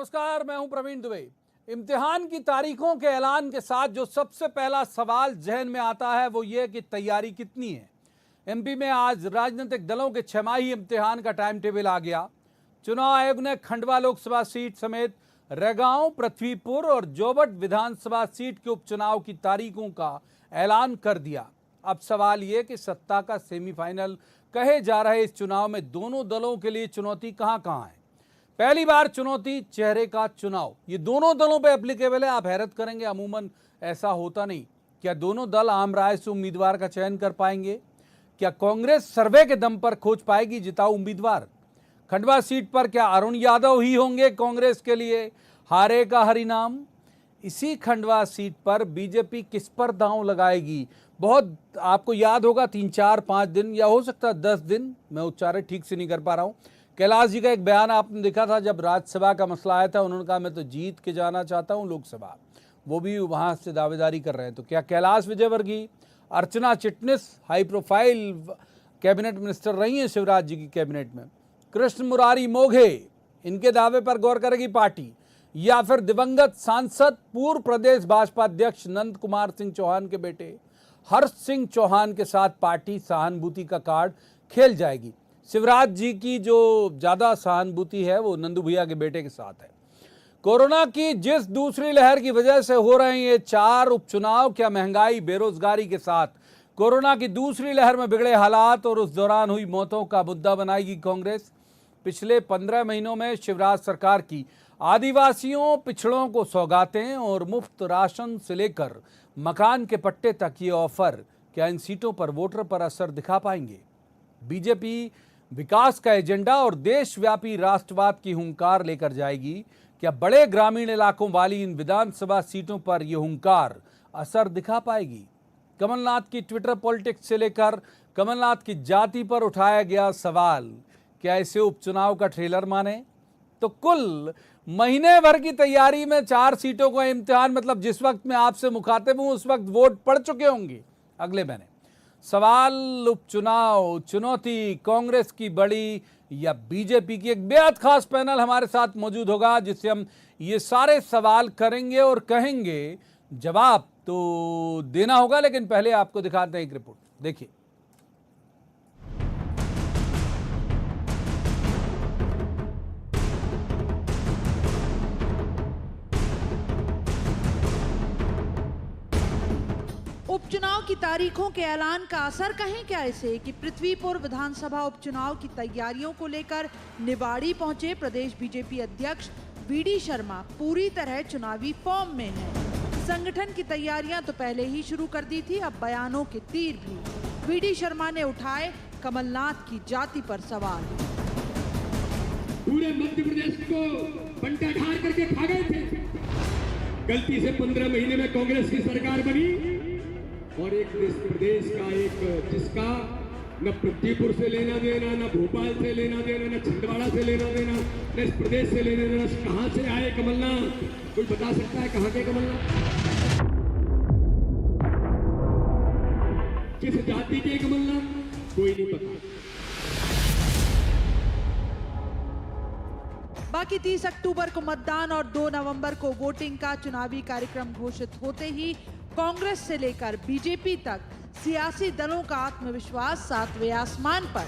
नमस्कार, मैं हूं प्रवीण दुबे। इम्तिहान की तारीखों के ऐलान के साथ जो सबसे पहला सवाल जहन में आता है वो ये कि तैयारी कितनी है। एमपी में आज राजनीतिक दलों के छमाही इम्तिहान का टाइम टेबल आ गया। चुनाव आयोग ने खंडवा लोकसभा सीट समेत रैगांव, पृथ्वीपुर और जोबट विधानसभा सीट के उपचुनाव की तारीखों का ऐलान कर दिया। अब सवाल ये कि सत्ता का सेमीफाइनल कहे जा रहे इस चुनाव में दोनों दलों के लिए चुनौती कहां कहां है। पहली बार चुनौती चेहरे का चुनाव, ये दोनों दलों पे एप्लीकेबल है। आप हैरत करेंगे, अमूमन ऐसा होता नहीं। क्या दोनों दल आम राय से उम्मीदवार का चयन कर पाएंगे? क्या कांग्रेस सर्वे के दम पर खोज पाएगी जिताऊ उम्मीदवार? खंडवा सीट पर क्या अरुण यादव ही होंगे कांग्रेस के लिए हारे का हरिनाम? इसी खंडवा सीट पर बीजेपी किस पर दांव लगाएगी? बहुत आपको याद होगा 3, 4, 5 दिन या हो सकता है 10 दिन, मैं उच्चारण ठीक से नहीं कर पा रहा हूं। कैलाश जी का एक बयान आपने देखा था जब राज्यसभा का मसला आया था। उन्होंने कहा मैं तो जीत के जाना चाहता हूं लोकसभा। वो भी वहां से दावेदारी कर रहे हैं। तो क्या Kailash Vijayvargiya, Archana Chitnis high profile cabinet minister रही हैं शिवराज जी की कैबिनेट में? कृष्ण मुरारी मोघे, इनके दावे पर गौर करेगी पार्टी? या फिर दिवंगत सांसद पूर्व प्रदेश भाजपा अध्यक्ष नंद कुमार सिंह चौहान के बेटे हर्ष सिंह चौहान के साथ पार्टी सहानुभूति का कार्ड खेल जाएगी? शिवराज जी की जो ज्यादा सहानुभूति है वो नंदू भैया के बेटे के साथ है। कोरोना की जिस दूसरी लहर की वजह से हो रहे हैं ये 4 उपचुनाव, क्या महंगाई, बेरोजगारी के साथ कोरोना की दूसरी लहर में बिगड़े हालात और उस दौरान हुई मौतों का मुद्दा बनाएगी कांग्रेस? पिछले 15 महीनों में शिवराज सरकार की आदिवासियों, पिछड़ों को सौगातें और मुफ्त राशन से लेकर मकान के पट्टे तक ये ऑफर, क्या इन सीटों पर वोटर पर असर दिखा पाएंगे? बीजेपी विकास का एजेंडा और देशव्यापी राष्ट्रवाद की हुंकार लेकर जाएगी। क्या बड़े ग्रामीण इलाकों वाली इन विधानसभा सीटों पर यह हुंकार असर दिखा पाएगी? कमलनाथ की ट्विटर पॉलिटिक्स से लेकर कमलनाथ की जाति पर उठाया गया सवाल, क्या इसे उपचुनाव का ट्रेलर माने? तो कुल महीने भर की तैयारी में 4 सीटों का इम्तिहान, मतलब जिस वक्त मैं आपसे मुखातिब हूं उस वक्त वोट पड़ चुके होंगे अगले महीने। सवाल उपचुनाव, चुनौती कांग्रेस की बड़ी या बीजेपी की? एक बेहद खास पैनल हमारे साथ मौजूद होगा जिससे हम ये सारे सवाल करेंगे और कहेंगे। जवाब तो देना होगा, लेकिन पहले आपको दिखाते हैं एक रिपोर्ट, देखिए। उपचुनाव की तारीखों के ऐलान का असर कहें क्या इसे कि पृथ्वीपुर विधानसभा उपचुनाव की तैयारियों को लेकर निवाड़ी पहुंचे प्रदेश बीजेपी अध्यक्ष वीडी शर्मा पूरी तरह चुनावी फॉर्म में हैं। संगठन की तैयारियां तो पहले ही शुरू कर दी थी, अब बयानों के तीर भी। वीडी शर्मा ने उठाए कमलनाथ की जाति पर सवाल। पूरे मध्य प्रदेश को बंटा ढार करके खा गए थे। गलती से 15 महीने में कांग्रेस की सरकार बनी और एक प्रदेश का एक जिसका न पृथ्वीपुर से लेना देना, न भोपाल से लेना देना, न छिंदवाड़ा से लेना देना, न इस प्रदेश से लेना देना। कहां से आए कमलनाथ? कोई बता सकता है कहां के कमलनाथ? किस जाति के कमलनाथ? कोई नहीं पता। बाकी 30 अक्टूबर को मतदान और 2 नवंबर को वोटिंग का चुनावी कार्यक्रम घोषित होते ही कांग्रेस से लेकर बीजेपी तक सियासी दलों का आत्मविश्वास 7वें आसमान पर।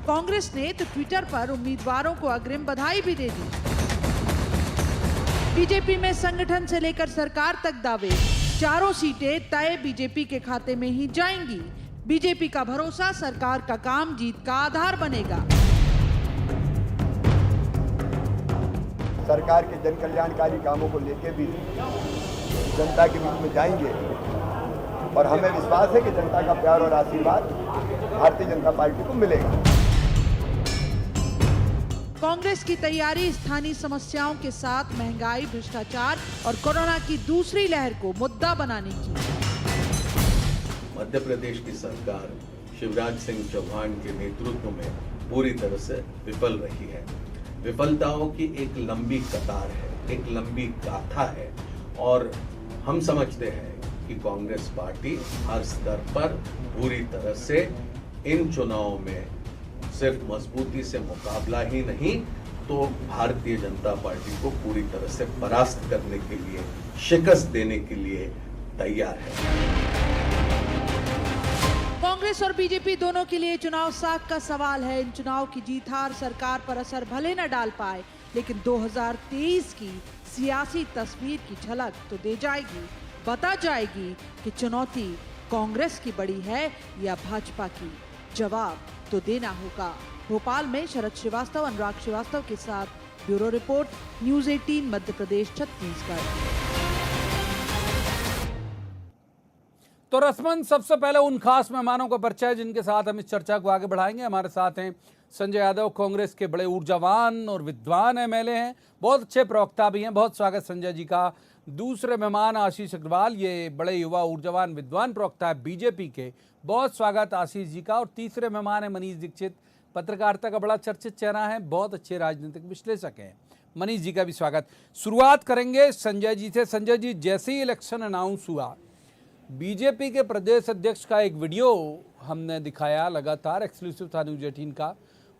कांग्रेस ने तो ट्विटर पर उम्मीदवारों को अग्रिम बधाई भी दे दी। बीजेपी में संगठन से लेकर सरकार तक दावे, 4 सीटें तय बीजेपी के खाते में ही जाएंगी। बीजेपी का भरोसा, सरकार का काम जीत का आधार बनेगा। सरकार के जन कल्याणकारी कामों को लेके भी जनता के बीच में जाएंगे और हमें विश्वास है कि जनता का प्यार और आशीर्वाद भारतीय जनता पार्टी को मिलेगा। कांग्रेस की तैयारी स्थानीय समस्याओं के साथ महंगाई, भ्रष्टाचार और कोरोना की दूसरी लहर को मुद्दा बनाने की। मध्य प्रदेश की सरकार शिवराज सिंह चौहान के नेतृत्व में पूरी तरह से विफल रही है। विफलताओं की एक लंबी कतार है, एक लंबी गाथा है और हम समझते हैं कि कांग्रेस पार्टी हर स्तर पर पूरी तरह से इन चुनावों में सिर्फ मजबूती से मुकाबला ही नहीं तो भारतीय जनता पार्टी को पूरी तरह से परास्त करने के लिए, शिकस्त देने के लिए तैयार है। कांग्रेस और बीजेपी दोनों के लिए चुनाव साख का सवाल है। इन चुनाव की जीत हार सरकार पर असर भले न डाल पाए, लेकिन 2023 की सियासी तस्वीर की झलक तो दे जाएगी। बता जाएगी कि चुनौती कांग्रेस की बड़ी है या भाजपा की। जवाब तो देना होगा। भोपाल में शरद श्रीवास्तव, अनुराग श्रीवास्तव के साथ bureau report, news 18 Madhya Pradesh, Chhattisgarh. तो रस्मन सबसे पहले उन खास मेहमानों का परिचय जिनके साथ हम इस चर्चा को आगे बढ़ाएंगे। हमारे साथ हैं संजय यादव, कांग्रेस के बड़े ऊर्जावान और विद्वान एमएलए हैं, बहुत अच्छे प्रवक्ता भी हैं। बहुत स्वागत संजय जी का। दूसरे मेहमान आशीष अग्रवाल, ये बड़े युवा ऊर्जावान विद्वान प्रवक्ता है बीजेपी के, बहुत स्वागत आशीष जी का। और तीसरे मेहमान है मनीष दीक्षित, पत्रकारिता का बड़ा चर्चित चेहरा है, बहुत अच्छे राजनीतिक विश्लेषक हैं। मनीष जी का भी स्वागत। शुरुआत करेंगे संजय जी से। संजय जी, जैसे ही इलेक्शन अनाउंस हुआ, बीजेपी के प्रदेश अध्यक्ष का एक वीडियो हमने दिखाया, लगातार एक्सक्लूसिव था न्यूज़ 18 का।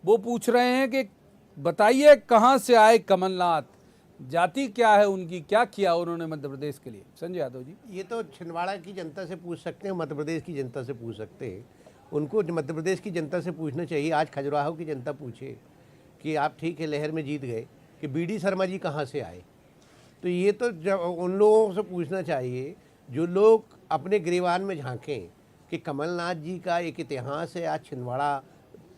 वो पूछ रहे हैं कि बताइए कहां से आए कमलनाथ, जाति क्या है उनकी, क्या किया उन्होंने मध्य प्रदेश के लिए। संजय यादव जी। ये तो छिंदवाड़ा की जनता से पूछ सकते हैं, मध्य प्रदेश की जनता से पूछ सकते हैं। उनको मध्य प्रदेश की जनता से पूछना चाहिए। आज खजुराहो की जनता पूछे कि आप ठीक है लहर में जीत गए, कि बीडी शर्मा जी कहाँ से आए। तो ये तो जब उन लोगों से पूछना चाहिए जो लोग अपने गिरेबान में झांकें कि कमलनाथ जी का एक इतिहास है। आज छिंदवाड़ा,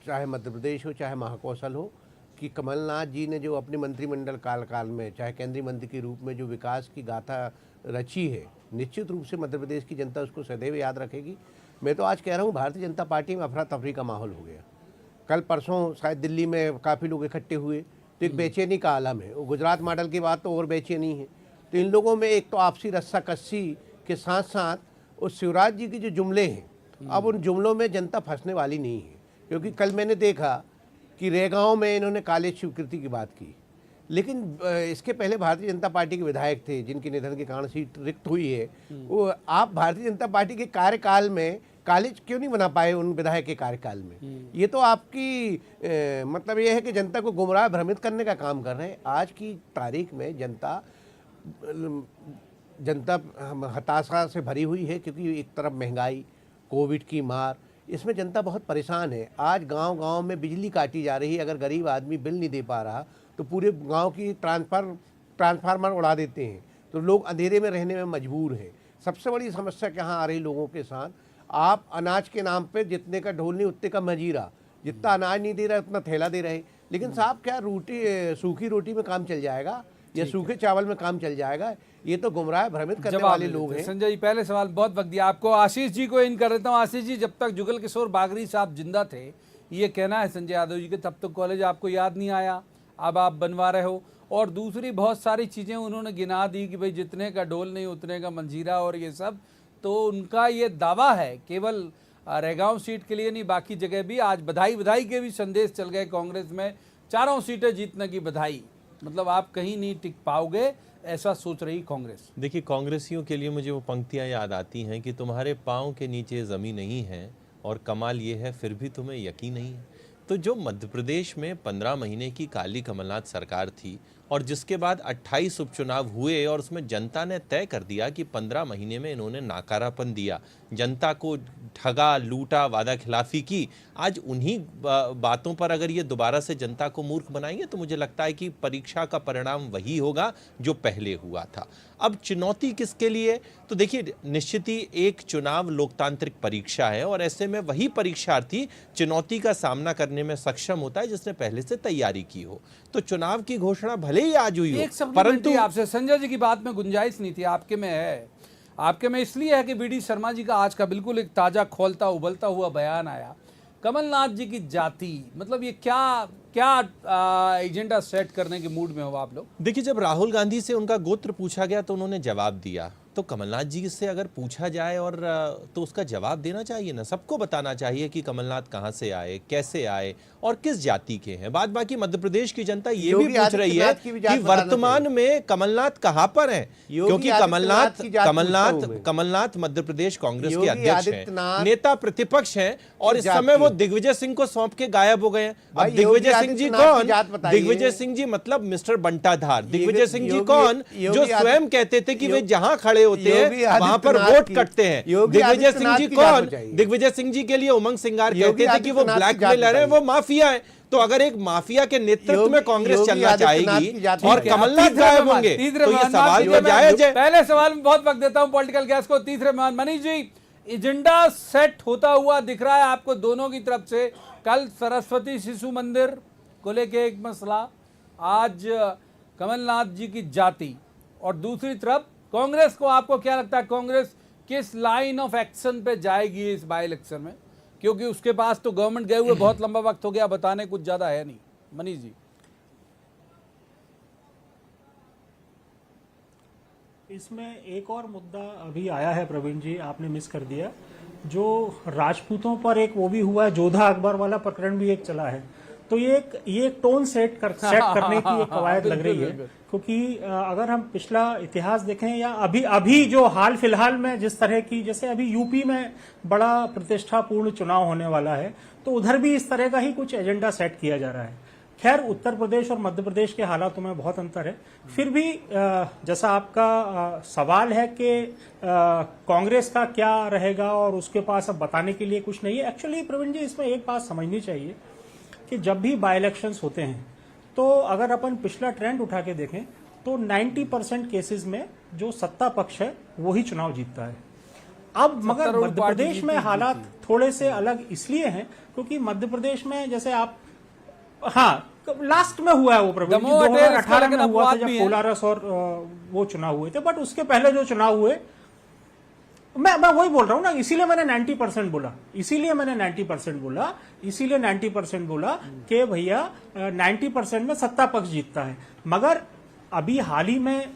चाहे मध्य प्रदेश हो चाहे महाकौशल हो, कि कमलनाथ जी ने जो अपने मंत्रिमंडल काल में, चाहे केंद्रीय मंत्री के रूप में जो विकास की गाथा रची है, निश्चित रूप से मध्य प्रदेश की जनता उसको सदैव याद रखेगी। मैं तो आज कह रहा हूँ भारतीय जनता पार्टी में अफरा तफरी का माहौल हो गया। कल परसों शायद दिल्ली में काफ़ी लोग इकट्ठे हुए, तो एक बेचैनी का आलम है। वो गुजरात मॉडल की बात तो और बेचैनी है। तो इन लोगों में एक तो आपसी रस्साकस्सी के साथ साथ उस शिवराज जी के जो जुमले हैं, अब उन जुमलों में जनता फंसने वाली नहीं है। क्योंकि कल मैंने देखा कि रेगांव में इन्होंने कॉलेज स्वीकृति की बात की, लेकिन इसके पहले भारतीय जनता पार्टी के विधायक थे जिनके निधन के कारण सीट रिक्त हुई है। वो आप भारतीय जनता पार्टी के कार्यकाल में कॉलेज क्यों नहीं बना पाए उन विधायक के कार्यकाल में? ये तो आपकी मतलब ये है कि जनता को गुमराह भ्रमित करने का काम कर रहे हैं। आज की तारीख में जनता हताशा से भरी हुई है, क्योंकि एक तरफ महंगाई, कोविड की मार, इसमें जनता बहुत परेशान है। आज गांव-गांव में बिजली काटी जा रही है। अगर गरीब आदमी बिल नहीं दे पा रहा तो पूरे गांव की ट्रांसफार्मर उड़ा देते हैं, तो लोग अंधेरे में रहने में मजबूर हैं। सबसे बड़ी समस्या कहाँ आ रही लोगों के साथ, आप अनाज के नाम पे जितने का ढोल नहीं उतने का मजीरा, जितना अनाज नहीं दे रहा उतना थैला दे रहे। लेकिन साहब क्या सूखी रोटी में काम चल जाएगा या सूखे चावल में काम चल जाएगा? ये तो गुमराह भ्रमित करने वाले लोग हैं। संजय जी, पहले सवाल बहुत वक्त दिया आपको, आशीष जी को इन कर देता हूँ। आशीष जी, जब तक जुगल किशोर बागरी साहब जिंदा थे, ये कहना है संजय यादव जी के, तब तक कॉलेज आपको याद नहीं आया, अब आप बनवा रहे हो। और दूसरी बहुत सारी चीज़ें उन्होंने गिना दी कि भाई जितने का ढोल नहीं उतने का मंजीरा और ये सब। तो उनका ये दावा है केवल रेगांव सीट के लिए नहीं, बाकी जगह भी। आज बधाई के भी संदेश चल गए कांग्रेस में, चारों सीटें जीतने की बधाई। मतलब आप कहीं नहीं टिक पाओगे, ऐसा सोच रही कांग्रेस। देखिए, कांग्रेसियों के लिए मुझे वो पंक्तियां याद आती हैं कि तुम्हारे पाँव के नीचे ज़मीन नहीं है और कमाल ये है फिर भी तुम्हें यकीन नहीं है। तो जो मध्य प्रदेश में 15 महीने की काली कमलनाथ सरकार थी और जिसके बाद 28 उपचुनाव हुए और उसमें जनता ने तय कर दिया कि 15 महीने में इन्होंने नाकारापन दिया, जनता को ठगा, लूटा, वादा खिलाफी की। आज उन्हीं बातों पर अगर ये दोबारा से जनता को मूर्ख बनाएंगे तो मुझे लगता है कि परीक्षा का परिणाम वही होगा जो पहले हुआ था। अब चुनौती किसके लिए? तो देखिए, निश्चित ही एक चुनाव लोकतांत्रिक परीक्षा है और ऐसे में वही परीक्षार्थी चुनौती का सामना करने में सक्षम होता है जिसने पहले से तैयारी की हो। तो चुनाव की घोषणा भले ही आज हुई हो, परंतु आपसे संजय जी की बात में गुंजाइश नहीं थी, आपके में है। आपके में इसलिए है कि बीडी शर्मा जी का आज का बिल्कुल एक ताजा खोलता उबलता हुआ बयान आया। कमलनाथ जी की जाति, मतलब ये क्या एजेंडा सेट करने के मूड में हो आप लोग? देखिए, जब राहुल गांधी से उनका गोत्र पूछा गया तो उन्होंने जवाब दिया तो कमलनाथ जी से अगर पूछा जाए और तो उसका जवाब देना चाहिए ना, सबको बताना चाहिए कि कमलनाथ कहाँ से आए, कैसे आए और किस जाति के हैं। बाद बाकी मध्य प्रदेश की जनता ये भी पूछ रही है कि वर्तमान में कमलनाथ कहाँ पर हैं, क्योंकि कमलनाथ मध्य प्रदेश कांग्रेस के अध्यक्ष हैं, नेता प्रतिपक्ष हैं और इस समय वो दिग्विजय सिंह को सौंप के गायब हो गए हैं। अब दिग्विजय सिंह जी कौन? दिग्विजय सिंह जी मतलब मिस्टर बंटाधार। दिग्विजय सिंह जी कौन? जो स्वयं कहते थे कि वे जहां खड़े होते हैं वहां पर वोट कटते हैं। दिग्विजय सिंह जी कौन? दिग्विजय सिंह जी के लिए उमंग सिंगार कहते थे कि वो ब्लैकमेलर है, वो माफिया है। तो अगर एक माफिया के नेतृत्व में कांग्रेस चलना चाहेगी और कमलनाथ गायब होंगे तो ये सवाल तो जायज है। पहले सवाल में बहुत वक्त देता हूं पॉलिटिकल गैस को। तीसरे मेहमान मनीष जी, एजेंडा सेट होता हुआ दिख रहा है आपको दोनों की तरफ से। कल सरस्वती शिशु मंदिर को लेके एक मसला, आज कमलनाथ जी की जाति, और दूसरी तरफ कांग्रेस को आपको क्या लगता है कांग्रेस किस लाइन ऑफ एक्शन पे जाएगी इस बाई इलेक्शन में? क्योंकि उसके पास तो गवर्नमेंट गए हुए बहुत लंबा वक्त हो गया, बताने कुछ ज्यादा है नहीं। मनीष जी, इसमें एक और मुद्दा अभी आया है प्रवीण जी, आपने मिस कर दिया। जो राजपूतों पर एक वो भी हुआ है, जोधा अकबर वाला प्रकरण भी एक चला है। तो ये एक टोन सेट करने की एक कवायद लग रही है, क्योंकि अगर हम पिछला इतिहास देखें या अभी जो हाल फिलहाल में जिस तरह की, जैसे अभी यूपी में बड़ा प्रतिष्ठापूर्ण चुनाव होने वाला है, तो उधर भी इस तरह का ही कुछ एजेंडा सेट किया जा रहा है। खैर उत्तर प्रदेश और मध्य प्रदेश के हालातों में बहुत अंतर है। फिर भी जैसा आपका सवाल है कि कांग्रेस का क्या रहेगा और उसके पास अब बताने के लिए कुछ नहीं है। एक्चुअली प्रवीण जी, इसमें एक बात समझनी चाहिए कि जब भी बाई इलेक्शंस होते हैं तो अगर अपन पिछला ट्रेंड उठा के देखें तो 90% केसेस में जो सत्ता पक्ष है वो ही चुनाव जीतता है। अब मगर मध्य प्रदेश में हालात थोड़े से अलग इसलिए हैं क्योंकि मध्य प्रदेश में जैसे आप, हाँ लास्ट में हुआ है वो प्रवीण, 2018 में हुआ था जब कोलारस और वो चुनाव हुए थे। बट उसके पहले जो चुनाव हुए, मैं वही बोल रहा हूं ना, इसीलिए मैंने 90% बोला, इसीलिए 90% बोला कि भैया 90% में सत्ता पक्ष जीतता है। मगर अभी हाल ही में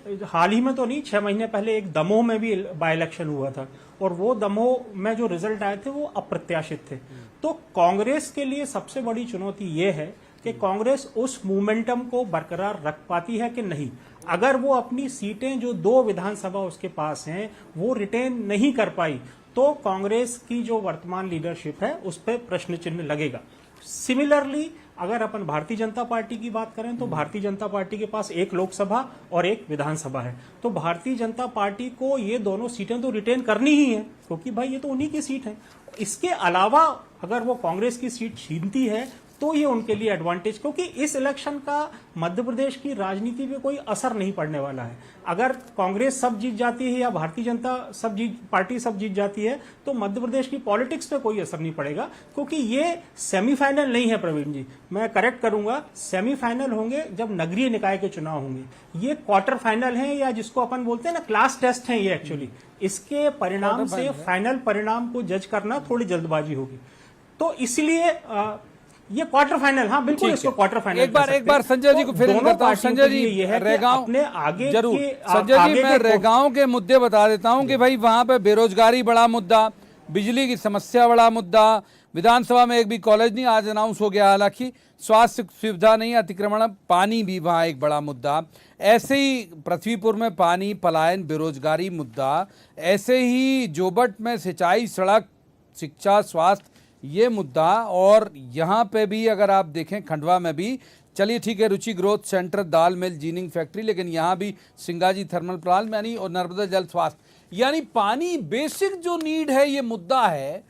तो नहीं, 6 महीने पहले एक दमोह में भी बाई इलेक्शन हुआ था और वो दमोह में जो रिजल्ट आए थे वो अप्रत्याशित थे। तो कांग्रेस के लिए सबसे बड़ी चुनौती ये है कि कांग्रेस उस मोमेंटम को बरकरार रख पाती है कि नहीं। अगर वो अपनी सीटें जो 2 विधानसभा उसके पास हैं वो रिटेन नहीं कर पाई तो कांग्रेस की जो वर्तमान लीडरशिप है उस पर प्रश्न चिन्ह लगेगा। सिमिलरली अगर अपन भारतीय जनता पार्टी की बात करें तो भारतीय जनता पार्टी के पास एक लोकसभा और एक विधानसभा है। तो भारतीय जनता पार्टी को ये दोनों सीटें तो रिटेन करनी ही है क्योंकि भाई ये तो उन्हीं की सीट है। इसके अलावा अगर वो कांग्रेस की सीट छीनती है तो ये उनके लिए एडवांटेज, क्योंकि इस इलेक्शन का मध्य प्रदेश की राजनीति पे कोई असर नहीं पड़ने वाला है। अगर कांग्रेस सब जीत जाती है या भारतीय जनता पार्टी सब जीत जाती है तो मध्य प्रदेश की पॉलिटिक्स पे कोई असर नहीं पड़ेगा, क्योंकि ये सेमीफाइनल नहीं है प्रवीण जी, मैं करेक्ट करूंगा, सेमीफाइनल होंगे जब नगरीय निकाय के चुनाव होंगे। ये क्वार्टर फाइनल है या जिसको अपन बोलते हैं ना क्लास टेस्ट है ये एक्चुअली। इसके परिणाम से फाइनल परिणाम को जज करना थोड़ी जल्दबाजी होगी। तो इसलिए ये क्वार्टर फाइनल, हाँ बिल्कुल इसको क्वार्टर फाइनल। एक बार संजय जी को फिर करता हूं। संजय जी रेगांव अपने आगे जरूर, संजय जी मैं रेगांव के मुद्दे बता देता हूं कि भाई वहां पे बेरोजगारी बड़ा मुद्दा, बिजली की समस्या बड़ा मुद्दा, विधानसभा में एक भी कॉलेज नहीं आज अनाउंस हो गया, हालांकि स्वास्थ्य सुविधा नहीं, अतिक्रमण, पानी भी वहाँ एक बड़ा मुद्दा। ऐसे ही पृथ्वीपुर में पानी, पलायन, बेरोजगारी मुद्दा, ऐसे ही जोबट में सिंचाई, सड़क, शिक्षा, स्वास्थ्य ये मुद्दा। और यहाँ पे भी अगर आप देखें खंडवा में भी, चलिए ठीक है रुचि ग्रोथ सेंटर, दाल मिल, जीनिंग फैक्ट्री, लेकिन यहाँ भी सिंगाजी थर्मल प्लांट यानी और नर्मदा जल स्वास्थ्य, यानी पानी बेसिक जो नीड है ये मुद्दा है।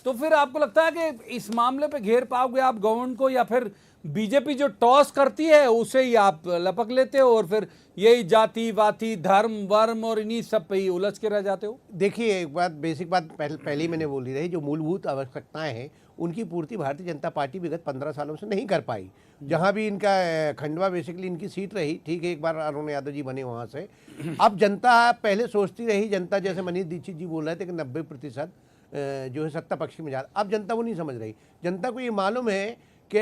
तो फिर आपको लगता है कि इस मामले पे घेर पाओगे आप गवर्नमेंट को, या फिर बीजेपी जो टॉस करती है उसे ही आप लपक लेते हो और फिर यही जाति वाति धर्म वर्म और इन्हीं सब पे ही उलझ के रह जाते हो? देखिए एक बात, बेसिक बात पहले मैंने बोली रही, जो मूलभूत आवश्यकताएं हैं उनकी पूर्ति भारतीय जनता पार्टी विगत 15 सालों से नहीं कर पाई। जहां भी इनका खंडवा बेसिकली इनकी सीट रही, ठीक है एक बार अरुण यादव जी बने वहां से। अब जनता पहले सोचती रही, जनता जैसे मनीष दीक्षित जी बोल रहे थे कि 90% जो है सत्ता पक्ष में जा, अब जनता वो नहीं समझ रही। जनता को ये मालूम है कि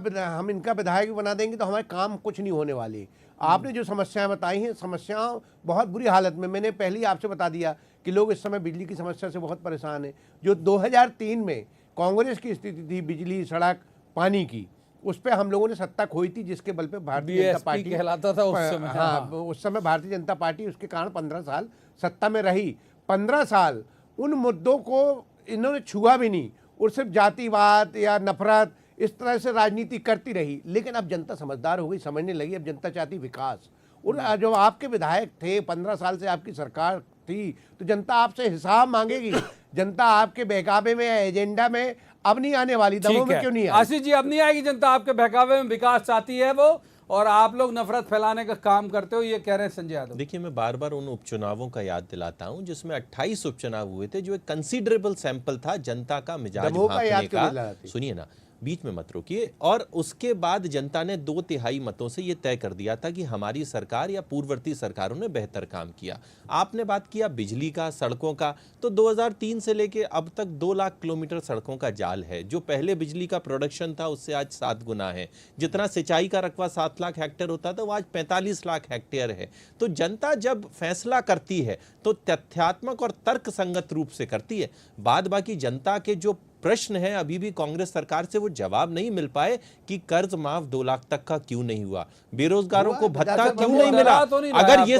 हम इनका विधायक भी बना देंगे तो हमारे काम कुछ नहीं होने वाले। आपने जो समस्याएं बताई हैं, समस्याओं बहुत बुरी हालत में, मैंने पहले ही आपसे बता दिया कि लोग इस समय बिजली की समस्या से बहुत परेशान हैं। जो 2003 में कांग्रेस की स्थिति थी बिजली, सड़क, पानी की, उस पर हम लोगों ने सत्ता खोई थी, जिसके बल पे भारतीय जनता पार्टी कहलाता था उस समय। हाँ, उस समय भारतीय जनता पार्टी उसके कारण 15 साल सत्ता में रही। 15 साल उन मुद्दों को इन्होंने छुआ भी नहीं, और सिर्फ जातिवाद या नफरत इस तरह से राजनीति करती रही। लेकिन अब जनता समझदार हो गई, समझने लगी, अब जनता चाहती विकास। और जो आपके विधायक थे, 15 साल से आपकी सरकार थी, तो जनता आपसे हिसाब मांगेगी। जनता आपके बहकावे में, एजेंडा में अब नहीं आने वाली, दमों में क्यों नहीं आई? आशीष जी, अब नहीं आएगी जनता आपके बहकावे में, विकास चाहती है वो, और आप लोग नफरत फैलाने का काम करते हो, ये कह रहे हैं संजय यादव। देखिए, मैं बार बार उन उपचुनावों का याद दिलाता हूं जिसमें 28 उपचुनाव हुए थे, जो एक कंसीडरेबल सैंपल था जनता का मिजाज भांपने का। सुनिए ना, बीच में मत रोकिए। और उसके बाद जनता ने 2/3 मतों से यह तय कर दिया था कि हमारी सरकार या पूर्ववर्ती सरकारों ने बेहतर काम किया। आपने बात किया बिजली का, सड़कों का, तो 2003 से लेके अब तक 2 लाख किलोमीटर सड़कों का जाल है। जो पहले बिजली का प्रोडक्शन था उससे आज 7 गुना है। जितना सिंचाई का रकबा 7 लाख हेक्टेयर होता था, वो आज 45 लाख हेक्टेयर है। तो जनता जब फैसला करती है तो तथ्यात्मक और तर्कसंगत रूप से करती है। बाद बाकी जनता के जो प्रश्न है, अभी भी कांग्रेस सरकार से वो जवाब नहीं मिल पाए कि कर्ज माफ 2 लाख तक का क्यों नहीं हुआ, बेरोजगारों को भत्ता क्यों नहीं मिला। अगर ये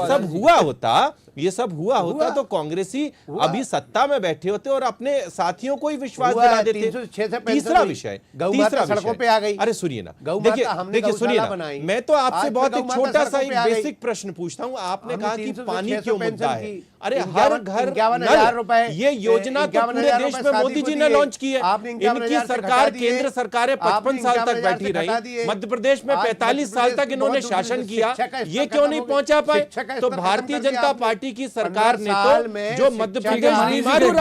सब हुआ होता तो कांग्रेसी अभी सत्ता में बैठे होते और अपने साथियों को ही विश्वास दिला देते। तीसरा विषय सड़कों पे आ गई। अरे सुनिए ना, देखिए सुनिए ना, मैं तो आपसे बहुत एक छोटा सा एक बेसिक प्रश्न पूछता हूँ। आपने कहा कि पानी क्यों मुद्दा है। अरे हर घर 51,000 रुपए, ये योजना तो पूरे देश में मोदी जी ने लॉन्च की है। इनकी सरकार, केंद्र सरकार 55 साल तक बैठी रही, मध्य प्रदेश में 45 साल तक इन्होंने शासन किया, ये क्यों नहीं पहुंचा पाए? तो भारतीय जनता पार्टी की सरकार ने तो जो मध्य प्रदेश बीमारू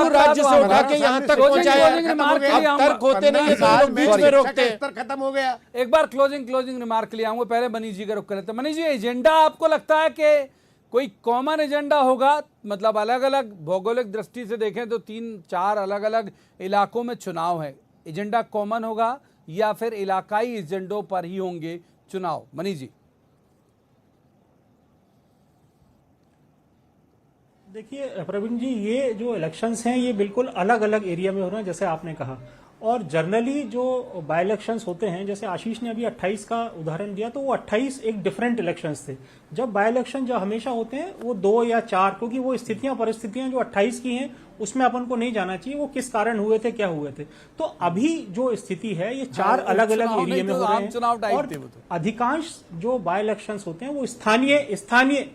राज्य से उठा के यहाँ तक पहुंचाया, अब तर्क होते नहीं है तो बीच में रोकते हैं। खत्म हो गया। एक बार क्लोजिंग रिमार्क के लिए आऊंगा, पहले मनीष जी का रुख करते हैं। मनीष जी, एजेंडा आपको लगता है कि कोई कॉमन एजेंडा होगा? मतलब अलग अलग भौगोलिक दृष्टि से देखें तो 3-4 अलग अलग इलाकों में चुनाव है, एजेंडा कॉमन होगा या फिर इलाकाई एजेंडों पर ही होंगे चुनाव? मनीष जी। देखिए प्रवीण जी, ये जो इलेक्शंस हैं ये बिल्कुल अलग अलग एरिया में हो रहे हैं, जैसे आपने कहा। और जनरली जो बाई इलेक्शंस होते हैं, जैसे आशीष ने अभी 28 का उदाहरण दिया, तो वो 28 एक डिफरेंट इलेक्शंस थे। जब बाई इलेक्शन जो हमेशा होते हैं वो 2 या 4, क्योंकि वो स्थितियां परिस्थितियां जो 28 की हैं उसमें अपन को नहीं जाना चाहिए वो किस कारण हुए थे, क्या हुए थे। तो अभी जो स्थिति है ये 4 अलग अलग एरिया में हो रहे हैं। और अधिकांश जो बाई इलेक्शंस होते हैं वो स्थानीय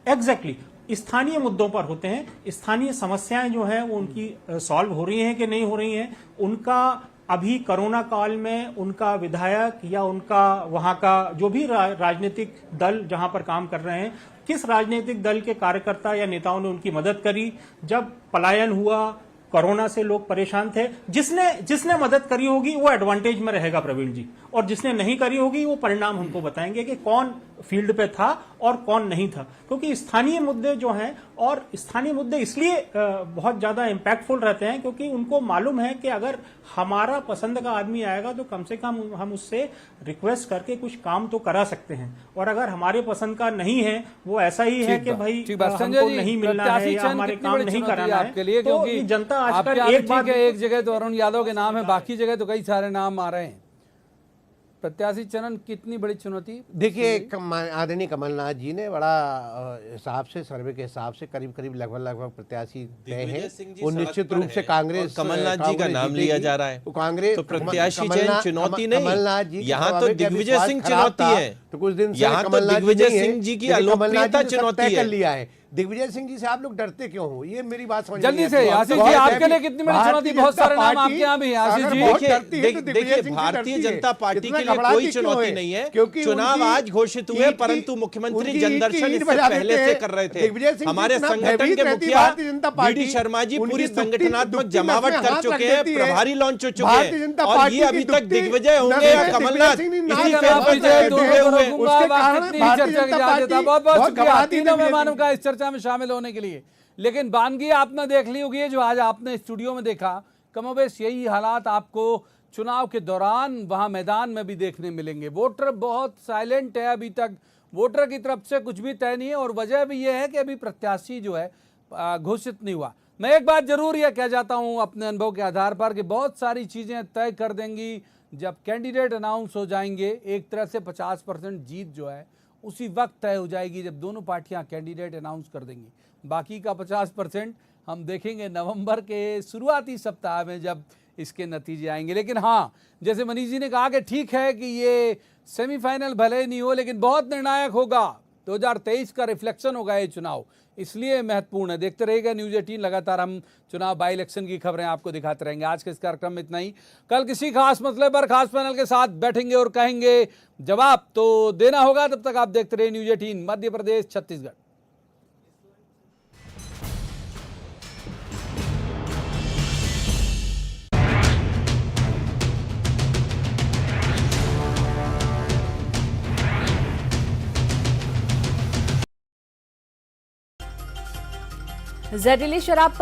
एग्जैक्टली स्थानीय मुद्दों पर होते हैं। स्थानीय समस्याएं जो हैं वो उनकी सॉल्व हो रही हैं कि नहीं हो रही हैं, उनका अभी कोरोना काल में उनका विधायक या उनका वहां का जो भी राजनीतिक दल जहां पर काम कर रहे हैं, किस राजनीतिक दल के कार्यकर्ता या नेताओं ने उनकी मदद करी। जब पलायन हुआ, कोरोना से लोग परेशान थे, जिसने मदद करी होगी वो एडवांटेज में रहेगा प्रवीण जी, और जिसने नहीं करी होगी वो परिणाम हमको बताएंगे कि कौन फील्ड पे था और कौन नहीं था। क्योंकि स्थानीय मुद्दे जो हैं, और स्थानीय मुद्दे इसलिए बहुत ज्यादा इम्पैक्टफुल रहते हैं क्योंकि उनको मालूम है कि अगर हमारा पसंद का आदमी आएगा तो कम से कम हम उससे रिक्वेस्ट करके कुछ काम तो करा सकते हैं। और अगर हमारे पसंद का नहीं है, वो ऐसा ही है कि भाई हमको नहीं मिलना है या हमारे काम नहीं कराना है, तो जनता आजकल एक जगह तो अरुण यादव के नाम है, बाकी जगह तो कई सारे नाम आ रहे हैं। प्रत्याशी चयन कितनी बड़ी चुनौती? देखिए, आदरणीय कमलनाथ जी ने बड़ा हिसाब से, सर्वे के हिसाब से करीब लगभग प्रत्याशी तय हैं। वो निश्चित रूप से कांग्रेस, कमलनाथ जी का नाम लिया जा रहा है। कांग्रेस तो प्रत्याशी चयन चुनौती नहीं, यहाँ तो दिग्विजय सिंह चुनौती है। तो कुछ दिन से यहाँ तो दिग्विजय सिंह जी की अलोकप्रियता चुनौती कर लिया है। दिग्विजय सिंह जी से आप लोग डरते क्यों हो, ये मेरी बात समझ जल्दी से। आशीष जी, आपके लिए कितनी बड़ी चुनौती? बहुत सारे नाम आपके यहाँ भी हैं आशीष जी। देखिए, भारतीय जनता पार्टी के लिए कोई चुनौती नहीं है, क्योंकि चुनाव आज घोषित हुए, परंतु मुख्यमंत्री जनदर्शन इससे पहले से कर रहे थे। हमारे संगठन के मुखिया बीडी शर्मा जी पूरी संगठनात्मक जमावट कर चुके हैं, प्रभारी लॉन्च हो चुके हैं, और ये अभी तक दिग्विजय होंगे या कमलनाथ, बहुत बहुत शुक्रिया तीनों मेहमानों का इस चर्चा में शामिल होने के लिए। लेकिन वानगी आपने देख ली होगी, जो आज आपने स्टूडियो में देखा, कमोबेश यही हालात आपको चुनाव के दौरान वहां मैदान में भी देखने मिलेंगे। वोटर बहुत साइलेंट है, अभी तक वोटर की तरफ से कुछ भी तय नहीं है और वजह भी यह है कि अभी प्रत्याशी जो है घोषित नहीं हुआ। मैं एक बात जरूर यह कह जाता हूं अपने अनुभव के आधार पर कि बहुत सारी चीजें तय कर देंगी जब कैंडिडेट अनाउंस हो जाएंगे। एक तरह से 50% जीत जो है उसी वक्त तय हो जाएगी जब दोनों पार्टियां कैंडिडेट अनाउंस कर देंगी। बाकी का 50% हम देखेंगे नवंबर के शुरुआती सप्ताह में जब इसके नतीजे आएंगे। लेकिन हाँ, जैसे मनीष जी ने कहा कि ठीक है कि ये सेमीफाइनल भले ही नहीं हो लेकिन बहुत निर्णायक होगा। 2023 का रिफ्लेक्शन होगा ये चुनाव, इसलिए महत्वपूर्ण है। देखते रहिएगा न्यूज़ 18, लगातार हम चुनाव बाई इलेक्शन की खबरें आपको दिखाते रहेंगे। आज के इस कार्यक्रम में इतना ही। कल किसी खास मसले पर खास पैनल के साथ बैठेंगे और कहेंगे जवाब तो देना होगा। तब तक आप देखते रहिए न्यूज़ 18 मध्य प्रदेश छत्तीसगढ़। जहरीली शराब पर